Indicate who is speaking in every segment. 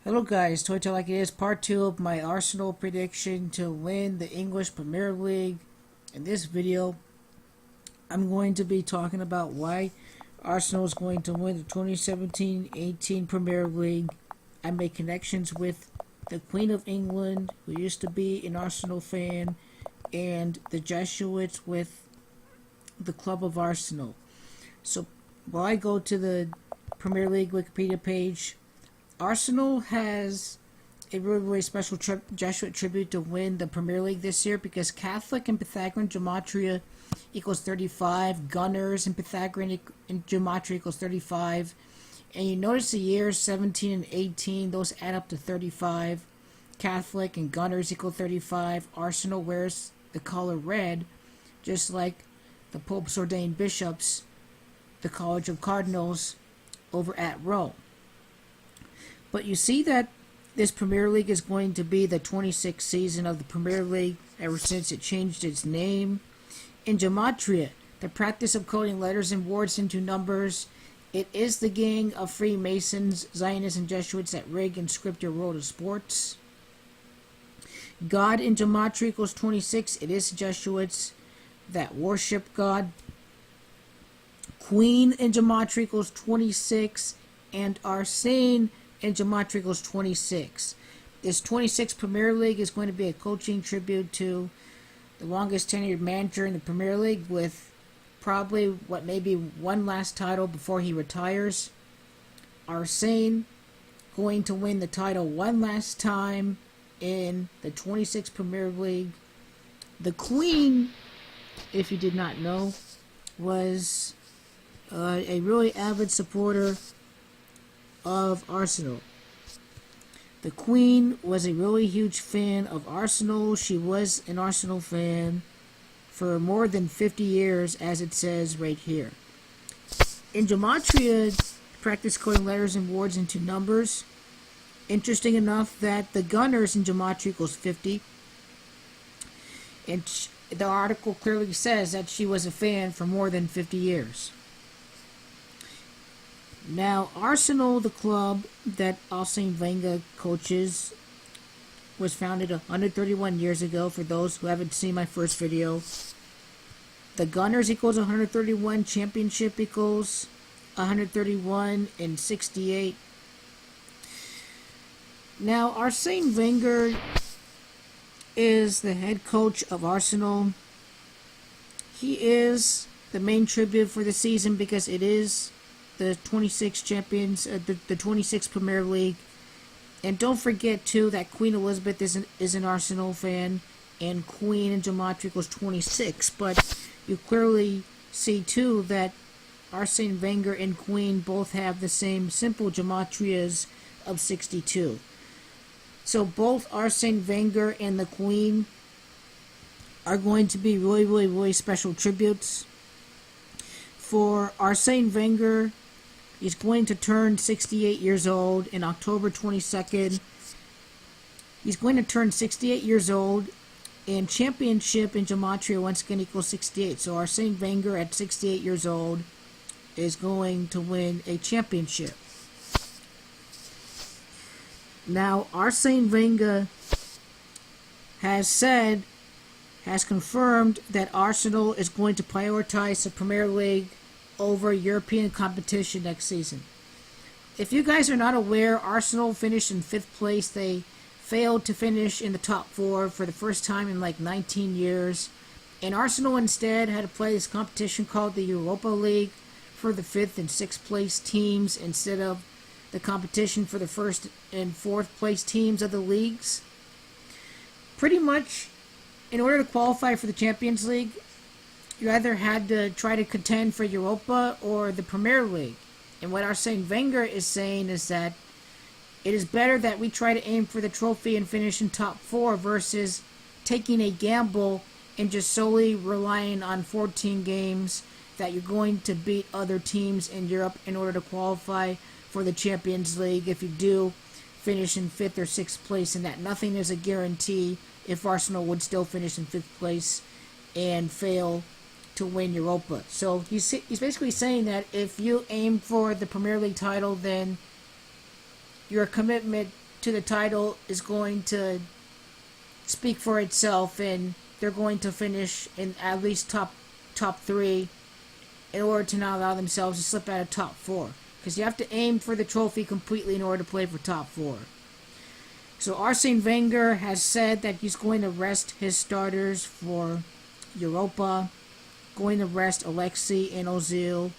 Speaker 1: Hello guys, Toy Tell Like It Is, part 2 of my Arsenal prediction to win the English Premier League. In this video, I'm going to be talking about why Arsenal is going to win the 2017-18 Premier League. I make connections with the Queen of England, who used to be an Arsenal fan, and the Jesuits with the Club of Arsenal. So, while I go to the Premier League Wikipedia page, Arsenal has a really special Jesuit tribute to win the Premier League this year because Catholic and Pythagorean gematria equals 35, Gunners and Pythagorean gematria equals 35, and you notice the years 17 and 18, those add up to 35. Catholic and Gunners equal 35. Arsenal wears the color red, just like the Pope's ordained bishops, the College of Cardinals over at Rome. But you see that this Premier League is going to be the 26th season of the Premier League ever since it changed its name. In gematria, the practice of coding letters and words into numbers, it is the gang of Freemasons, Zionists, and Jesuits that rig and script your world of sports. God in gematria equals 26. It is the Jesuits that worship God. Queen in gematria equals 26, and Arsene in gematria equals 26. This 26th Premier League is going to be a coaching tribute to the longest tenured manager in the Premier League, with probably maybe one last title before he retires. Arsene going to win the title one last time in the 26th Premier League. The Queen, if you did not know, was a really avid supporter of Arsenal. The Queen was a really huge fan of Arsenal. She was an Arsenal fan for more than 50 years, as it says right here. In gematria, practice coding letters and words into numbers. Interesting enough that the Gunners in gematria equals 50. And the article clearly says that she was a fan for more than 50 years. Now, Arsenal, the club that Arsene Wenger coaches, was founded 131 years ago, for those who haven't seen my first video. The Gunners equals 131, Championship equals 131 and 68. Now, Arsene Wenger is the head coach of Arsenal. He is the main tribute for the season because it is the 26 champions, the 26th Premier League. And don't forget too that Queen Elizabeth is an Arsenal fan, and Queen in gematria equals 26. But you clearly see too that Arsene Wenger and Queen both have the same simple gematrias of 62. So both Arsene Wenger and the Queen are going to be really special tributes. For Arsene Wenger, he's going to turn 68 years old in October 22nd. He's going to turn 68 years old, and championship in gematria once again equals 68. So Arsene Wenger at 68 years old is going to win a championship. Now, Arsene Wenger has confirmed that Arsenal is going to prioritize the Premier League over European competition next season. If you guys are not aware, Arsenal finished in 5th place. They failed to finish in the top 4 for the first time in like 19 years. And Arsenal instead had to play this competition called the Europa League for the 5th and 6th place teams instead of the competition for the 1st and 4th place teams of the leagues. Pretty much, in order to qualify for the Champions League, you either had to try to contend for Europa or the Premier League. And what Arsene Wenger is saying is that it is better that we try to aim for the trophy and finish in top 4 versus taking a gamble and just solely relying on 14 games that you're going to beat other teams in Europe in order to qualify for the Champions League if you do finish in 5th or 6th place, and that nothing is a guarantee if Arsenal would still finish in 5th place and fail to win Europa. So he's basically saying that if you aim for the Premier League title, then your commitment to the title is going to speak for itself, and they're going to finish in at least top 3 in order to not allow themselves to slip out of top 4. Because you have to aim for the trophy completely in order to play for top 4. So Arsene Wenger has said that he's going to rest his starters for Europa, going to rest Alexei and Ozil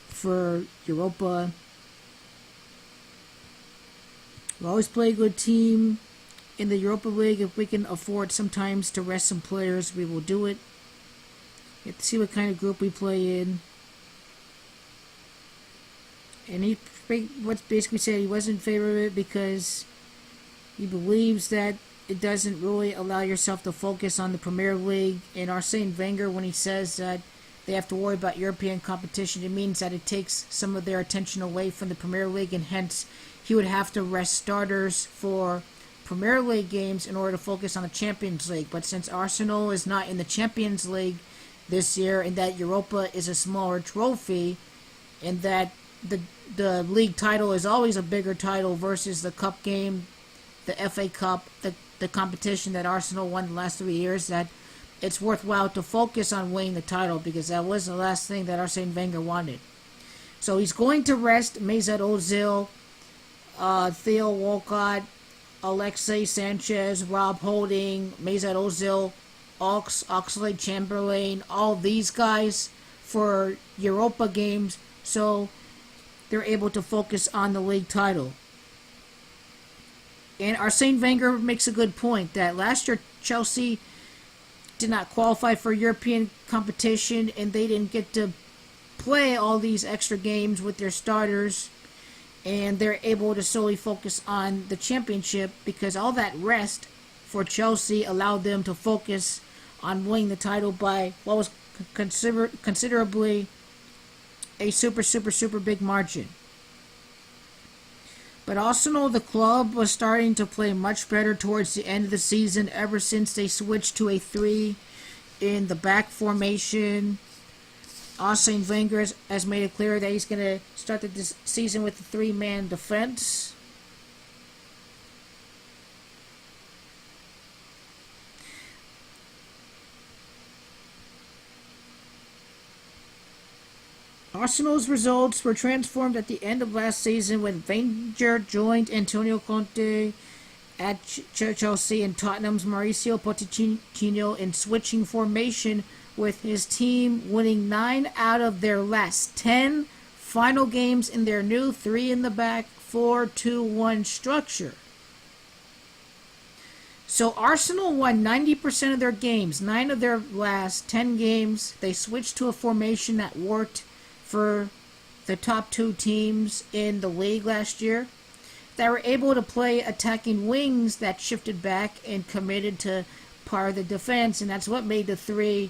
Speaker 1: for Europa. We always play a good team in the Europa League. If we can afford sometimes to rest some players, we will do it. You have to see what kind of group we play in. And he basically said he wasn't in favor of it because he believes that it doesn't really allow yourself to focus on the Premier League. And Arsene Wenger, when he says that they have to worry about European competition, it means that it takes some of their attention away from the Premier League, and hence he would have to rest starters for Premier League games in order to focus on the Champions League. But since Arsenal is not in the Champions League this year, and that Europa is a smaller trophy, and that the league title is always a bigger title versus the cup game, the FA Cup, the competition that Arsenal won the last 3 years, that it's worthwhile to focus on winning the title, because that was the last thing that Arsene Wenger wanted. So he's going to rest Mesut Ozil, Theo Walcott, Alexei Sanchez, Rob Holding, Mesut Ozil, Oxlade-Chamberlain, all these guys for Europa games, so they're able to focus on the league title. And Arsene Wenger makes a good point that last year Chelsea did not qualify for European competition, and they didn't get to play all these extra games with their starters, and they're able to solely focus on the championship because all that rest for Chelsea allowed them to focus on winning the title by what was considerably a super big margin. But Arsenal, the club, was starting to play much better towards the end of the season ever since they switched to a 3 in the back formation. Arsene Wenger has made it clear that he's going to start the season with a 3-man defense. Arsenal's results were transformed at the end of last season when Wenger joined Antonio Conte at Chelsea and Tottenham's Mauricio Pochettino in switching formation, with his team winning 9 out of their last 10 final games in their new 3-in-the-back 4-2-1 structure. So Arsenal won 90% of their games. 9 of their last 10 games, they switched to a formation that worked for the top 2 teams in the league last year. They were able to play attacking wings that shifted back and committed to part of the defense, and that's what made the 3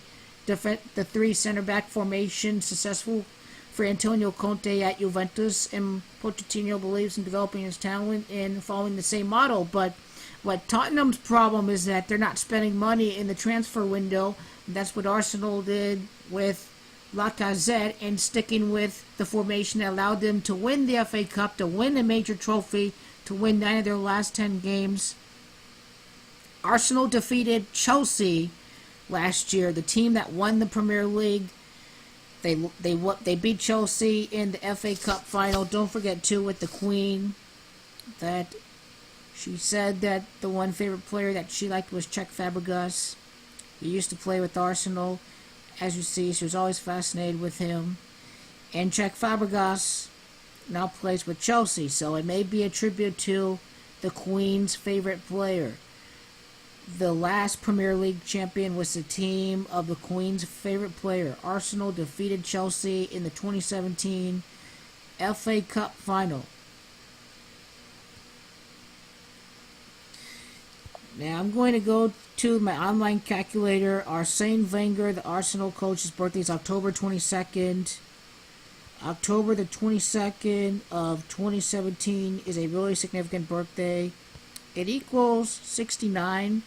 Speaker 1: center-back formation successful for Antonio Conte at Juventus, and Pochettino believes in developing his talent and following the same model. But what Tottenham's problem is that they're not spending money in the transfer window, and that's what Arsenal did with Lacazette, and sticking with the formation that allowed them to win the FA Cup, to win a major trophy, to win 9 of their last 10 games. Arsenal defeated Chelsea last year, the team that won the Premier League. They beat Chelsea in the FA Cup final. Don't forget too with the Queen that she said that the one favorite player that she liked was Cesc Fabregas. He used to play with Arsenal. As you see, she was always fascinated with him. And Cesc Fabregas now plays with Chelsea, so it may be a tribute to the Queen's favorite player. The last Premier League champion was the team of the Queen's favorite player. Arsenal defeated Chelsea in the 2017 FA Cup final. Now I'm going to go to my online calculator. Arsene Wenger, the Arsenal coach's birthday is October 22nd. October the 22nd of 2017 is a really significant birthday. It equals 69.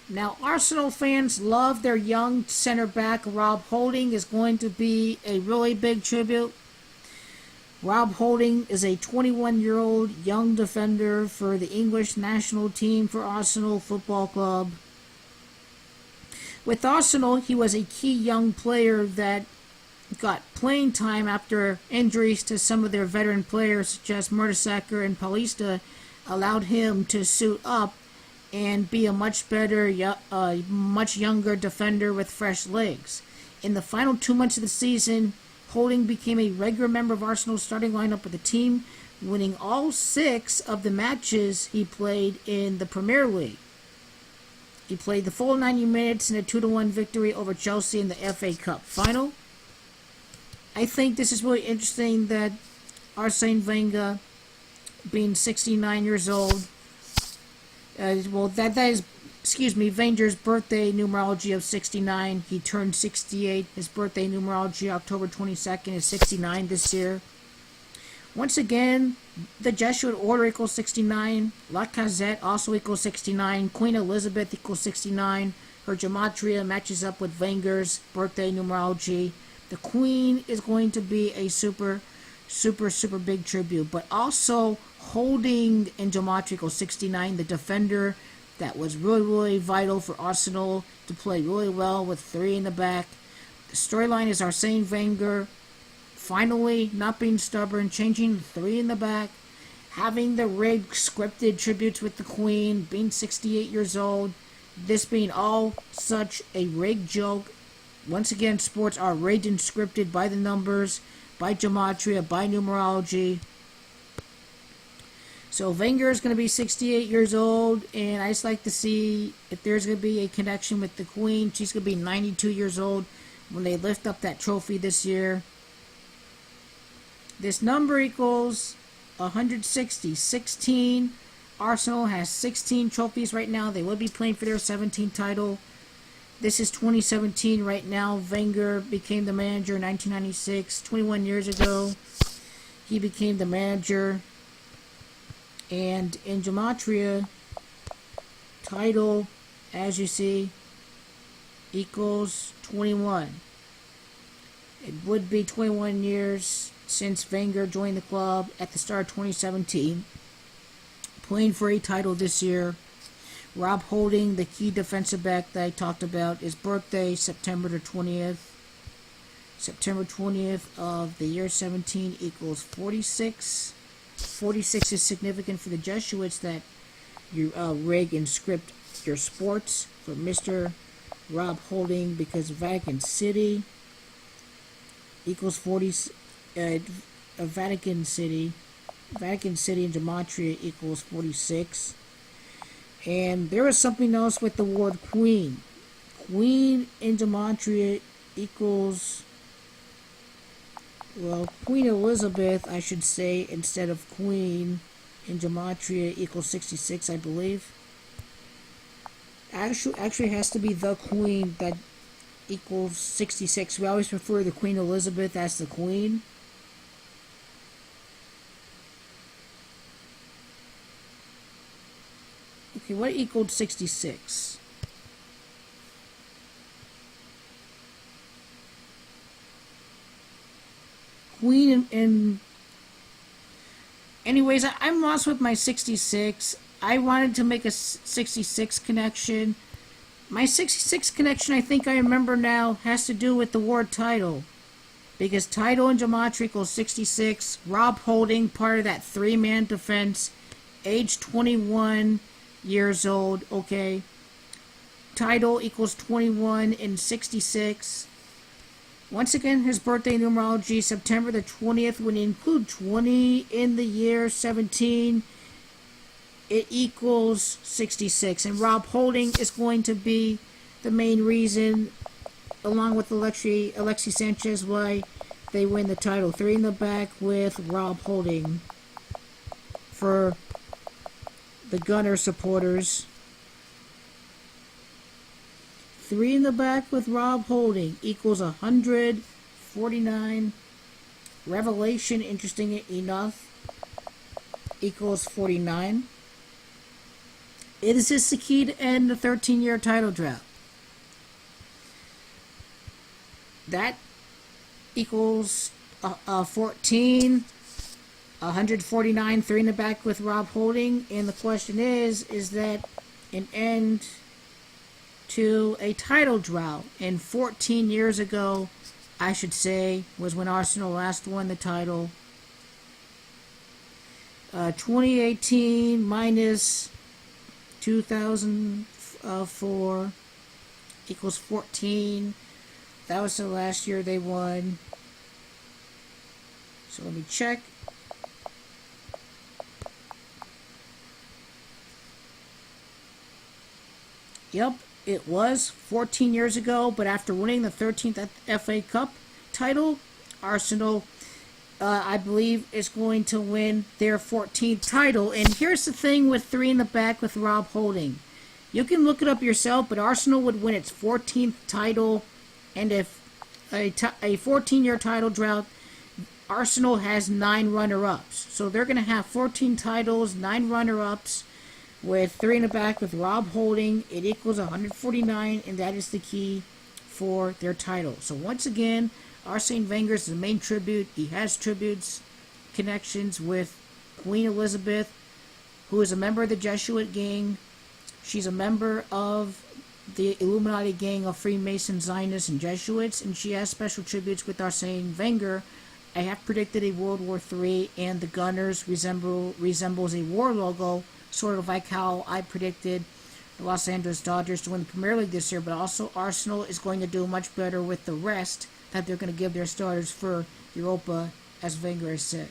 Speaker 1: Now Arsenal fans love their young center back. Rob Holding is going to be a really big tribute. Rob Holding is a 21-year-old young defender for the English national team for Arsenal Football Club. With Arsenal, he was a key young player that got playing time after injuries to some of their veteran players, such as Mertesacker and Paulista, allowed him to suit up and be a much better, much younger defender with fresh legs. In the final 2 months of the season, Holding became a regular member of Arsenal's starting lineup with the team, winning all 6 of the matches he played in the Premier League. He played the full 90 minutes in a 2-1 victory over Chelsea in the FA Cup final. I think this is really interesting that Arsene Wenger, being 69 years old, that is, Wenger's birthday numerology of 69. He turned 68. His birthday numerology, October 22nd, is 69 this year. Once again, the Jesuit order equals 69. La Casette also equals 69. Queen Elizabeth equals 69. Her gematria matches up with Wenger's birthday numerology. The Queen is going to be a super big tribute. But also, Holding in gematria equals 69, the defender that was really vital for Arsenal to play really well with 3 in the back. The storyline is Arsene Wenger finally not being stubborn, changing 3 in the back, having the rigged scripted tributes with the Queen, being 68 years old, this being all such a rigged joke. Once again, sports are rigged and scripted by the numbers, by gematria, by numerology. So Wenger is going to be 68 years old, and I just like to see if there's going to be a connection with the Queen. She's going to be 92 years old when they lift up that trophy this year. This number equals 160, 16. Arsenal has 16 trophies right now. They will be playing for their 17th title. This is 2017 right now. Wenger became the manager in 1996, 21 years ago. He became the manager. And in gematria, title, as you see, equals 21. It would be 21 years since Wenger joined the club at the start of 2017. Playing for a title this year. Rob Holding, the key defensive back that I talked about, his birthday, September the 20th. September 20th of the year 17 equals 46. 46 is significant for the Jesuits that you rig and script your sports for Mr. Rob Holding, because Vatican City equals 40. Vatican City in gematria equals 46. And there is something else with the word Queen. Queen in gematria equals, well, Queen Elizabeth, I should say, instead of Queen in gematria equals 66, I believe. Actually has to be the Queen that equals 66. We always refer to Queen Elizabeth as the Queen. Okay, what equaled 66? Queen in anyways, I'm lost with my 66. I wanted to make a 66 connection. My 66 connection, I think I remember now, has to do with the word title. Because title in gematria equals 66. Rob Holding, part of that 3-man defense, age 21 years old, okay. Title equals 21 in 66. Once again, his birthday numerology, September the 20th. When you include 20 in the year 17, it equals 66. And Rob Holding is going to be the main reason, along with Alexis Sanchez, why they win the title. 3 in the back with Rob Holding for the Gunner supporters. 3 in the back with Rob Holding equals 149. Revelation, interesting enough, equals 49. It is just the key to end the 13-year title drought. That equals 14. 149, 3 in the back with Rob Holding. And the question is that an end to a title drought? And 14 years ago, I should say, was when Arsenal last won the title. 2018 minus 2004 equals 14. That was the last year they won. So let me check. Yep, it was 14 years ago, but after winning the 13th FA Cup title, Arsenal, I believe, is going to win their 14th title. And here's the thing with 3 in the back with Rob Holding. You can look it up yourself, but Arsenal would win its 14th title, and if a 14-year title drought, Arsenal has 9 runner-ups. So they're going to have 14 titles, 9 runner-ups, with 3 in the back with Rob Holding. It equals 149, and that is the key for their title. So once again, Arsene Wenger is the main tribute. He has tributes, connections with Queen Elizabeth, who is a member of the Jesuit gang. She's a member of the Illuminati gang of Freemasons, Zionists, and Jesuits, and she has special tributes with Arsene Wenger. I have predicted a World War III, and the Gunners resembles a war logo, sort of like how I predicted the Los Angeles Dodgers to win the Premier League this year, but also Arsenal is going to do much better with the rest that they're going to give their starters for Europa, as Wenger has said.